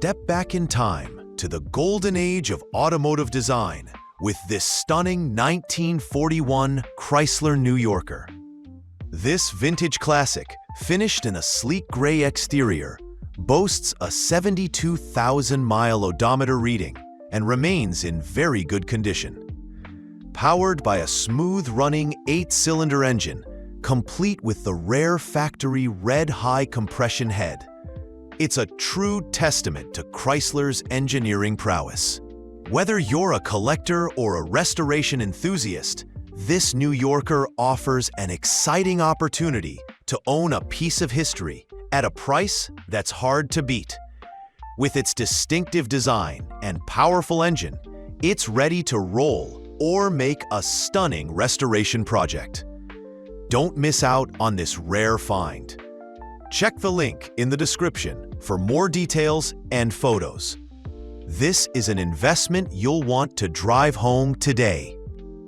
Step back in time to the golden age of automotive design with this stunning 1941 Chrysler New Yorker. This vintage classic, finished in a sleek gray exterior, boasts a 72,000-mile odometer reading and remains in very good condition. Powered by a smooth-running 8-cylinder engine, complete with the rare factory red high compression head. It's a true testament to Chrysler's engineering prowess. Whether you're a collector or a restoration enthusiast, this New Yorker offers an exciting opportunity to own a piece of history at a price that's hard to beat. With its distinctive design and powerful engine, it's ready to roll or make a stunning restoration project. Don't miss out on this rare find. Check the link in the description for more details and photos. This is an investment you'll want to drive home today.